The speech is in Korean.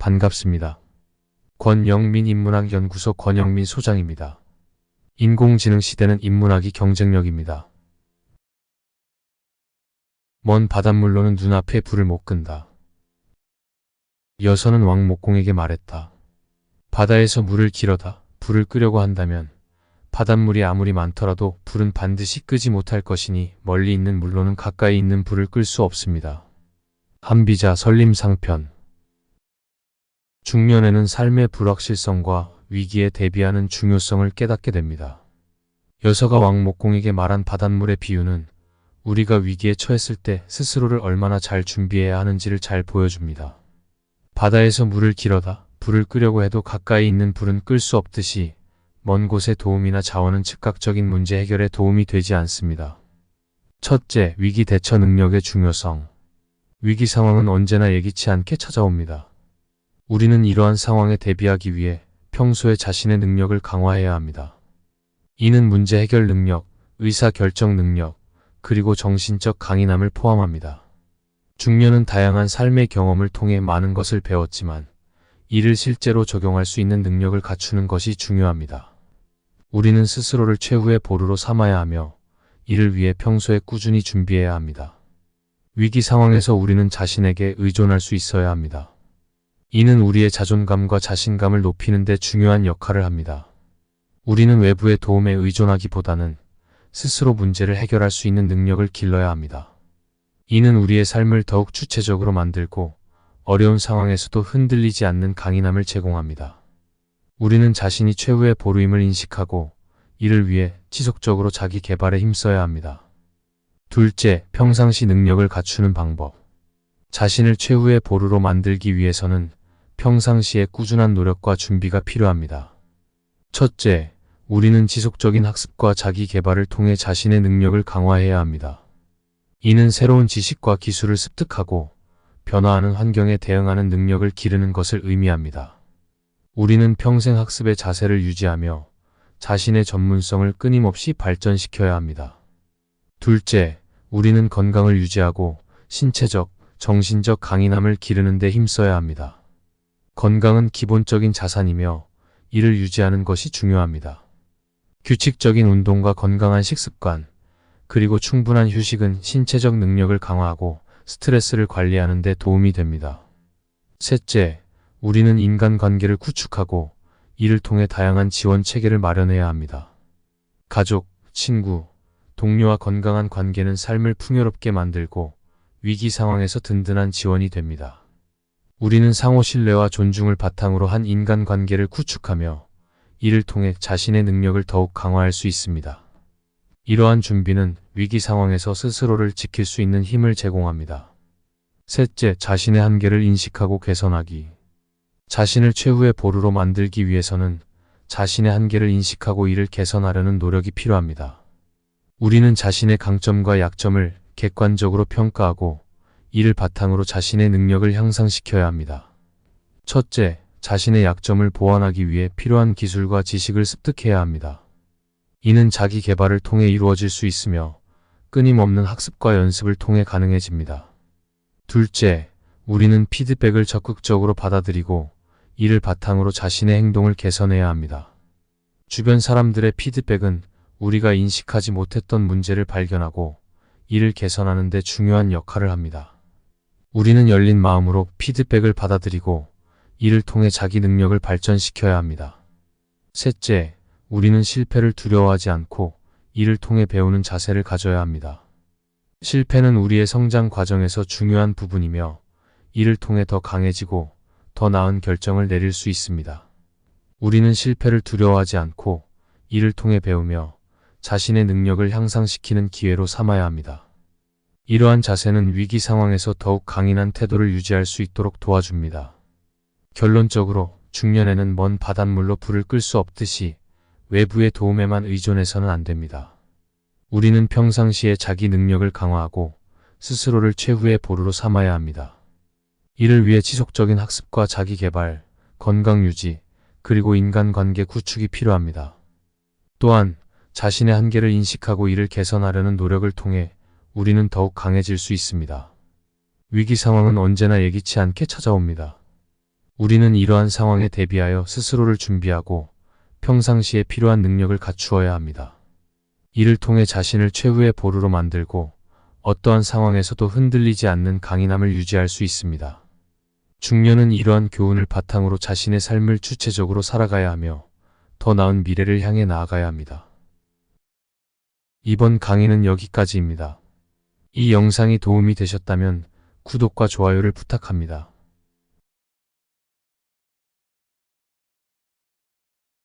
반갑습니다. 권영민 인문학연구소 권영민 소장입니다. 인공지능 시대는 인문학이 경쟁력입니다. 먼 바닷물로는 눈앞에 불을 못 끈다. 여선은 왕목공에게 말했다. 바다에서 물을 길어다 불을 끄려고 한다면 바닷물이 아무리 많더라도 불은 반드시 끄지 못할 것이니 멀리 있는 물로는 가까이 있는 불을 끌 수 없습니다. 한비자 설림상편. 중년에는 삶의 불확실성과 위기에 대비하는 중요성을 깨닫게 됩니다. 여서가 왕목공에게 말한 바닷물의 비유는 우리가 위기에 처했을 때 스스로를 얼마나 잘 준비해야 하는지를 잘 보여줍니다. 바다에서 물을 길어다 불을 끄려고 해도 가까이 있는 불은 끌 수 없듯이 먼 곳의 도움이나 자원은 즉각적인 문제 해결에 도움이 되지 않습니다. 첫째, 위기 대처 능력의 중요성. 위기 상황은 언제나 예기치 않게 찾아옵니다. 우리는 이러한 상황에 대비하기 위해 평소에 자신의 능력을 강화해야 합니다. 이는 문제 해결 능력, 의사결정 능력, 그리고 정신적 강인함을 포함합니다. 중년은 다양한 삶의 경험을 통해 많은 것을 배웠지만 이를 실제로 적용할 수 있는 능력을 갖추는 것이 중요합니다. 우리는 스스로를 최후의 보루로 삼아야 하며 이를 위해 평소에 꾸준히 준비해야 합니다. 위기 상황에서 우리는 자신에게 의존할 수 있어야 합니다. 이는 우리의 자존감과 자신감을 높이는 데 중요한 역할을 합니다. 우리는 외부의 도움에 의존하기보다는 스스로 문제를 해결할 수 있는 능력을 길러야 합니다. 이는 우리의 삶을 더욱 주체적으로 만들고 어려운 상황에서도 흔들리지 않는 강인함을 제공합니다. 우리는 자신이 최후의 보루임을 인식하고 이를 위해 지속적으로 자기 개발에 힘써야 합니다. 둘째, 평상시 능력을 갖추는 방법. 자신을 최후의 보루로 만들기 위해서는 평상시에 꾸준한 노력과 준비가 필요합니다. 첫째, 우리는 지속적인 학습과 자기 개발을 통해 자신의 능력을 강화해야 합니다. 이는 새로운 지식과 기술을 습득하고 변화하는 환경에 대응하는 능력을 기르는 것을 의미합니다. 우리는 평생 학습의 자세를 유지하며 자신의 전문성을 끊임없이 발전시켜야 합니다. 둘째, 우리는 건강을 유지하고 신체적, 정신적 강인함을 기르는 데 힘써야 합니다. 건강은 기본적인 자산이며 이를 유지하는 것이 중요합니다. 규칙적인 운동과 건강한 식습관, 그리고 충분한 휴식은 신체적 능력을 강화하고 스트레스를 관리하는 데 도움이 됩니다. 셋째, 우리는 인간관계를 구축하고 이를 통해 다양한 지원 체계를 마련해야 합니다. 가족, 친구, 동료와 건강한 관계는 삶을 풍요롭게 만들고 위기 상황에서 든든한 지원이 됩니다. 우리는 상호 신뢰와 존중을 바탕으로 한 인간관계를 구축하며 이를 통해 자신의 능력을 더욱 강화할 수 있습니다. 이러한 준비는 위기 상황에서 스스로를 지킬 수 있는 힘을 제공합니다. 셋째, 자신의 한계를 인식하고 개선하기. 자신을 최후의 보루로 만들기 위해서는 자신의 한계를 인식하고 이를 개선하려는 노력이 필요합니다. 우리는 자신의 강점과 약점을 객관적으로 평가하고 이를 바탕으로 자신의 능력을 향상시켜야 합니다. 첫째, 자신의 약점을 보완하기 위해 필요한 기술과 지식을 습득해야 합니다. 이는 자기 개발을 통해 이루어질 수 있으며 끊임없는 학습과 연습을 통해 가능해집니다. 둘째, 우리는 피드백을 적극적으로 받아들이고 이를 바탕으로 자신의 행동을 개선해야 합니다. 주변 사람들의 피드백은 우리가 인식하지 못했던 문제를 발견하고 이를 개선하는 데 중요한 역할을 합니다. 우리는 열린 마음으로 피드백을 받아들이고 이를 통해 자기 능력을 발전시켜야 합니다. 셋째, 우리는 실패를 두려워하지 않고 이를 통해 배우는 자세를 가져야 합니다. 실패는 우리의 성장 과정에서 중요한 부분이며 이를 통해 더 강해지고 더 나은 결정을 내릴 수 있습니다. 우리는 실패를 두려워하지 않고 이를 통해 배우며 자신의 능력을 향상시키는 기회로 삼아야 합니다. 이러한 자세는 위기 상황에서 더욱 강인한 태도를 유지할 수 있도록 도와줍니다. 결론적으로 중년에는 먼 바닷물로 불을 끌 수 없듯이 외부의 도움에만 의존해서는 안 됩니다. 우리는 평상시에 자기 능력을 강화하고 스스로를 최후의 보루로 삼아야 합니다. 이를 위해 지속적인 학습과 자기 개발, 건강 유지, 그리고 인간관계 구축이 필요합니다. 또한 자신의 한계를 인식하고 이를 개선하려는 노력을 통해 우리는 더욱 강해질 수 있습니다. 위기 상황은 언제나 예기치 않게 찾아옵니다. 우리는 이러한 상황에 대비하여 스스로를 준비하고 평상시에 필요한 능력을 갖추어야 합니다. 이를 통해 자신을 최후의 보루로 만들고 어떠한 상황에서도 흔들리지 않는 강인함을 유지할 수 있습니다. 중년은 이러한 교훈을 바탕으로 자신의 삶을 주체적으로 살아가야 하며 더 나은 미래를 향해 나아가야 합니다. 이번 강의는 여기까지입니다. 이 영상이 도움이 되셨다면 구독과 좋아요를 부탁합니다.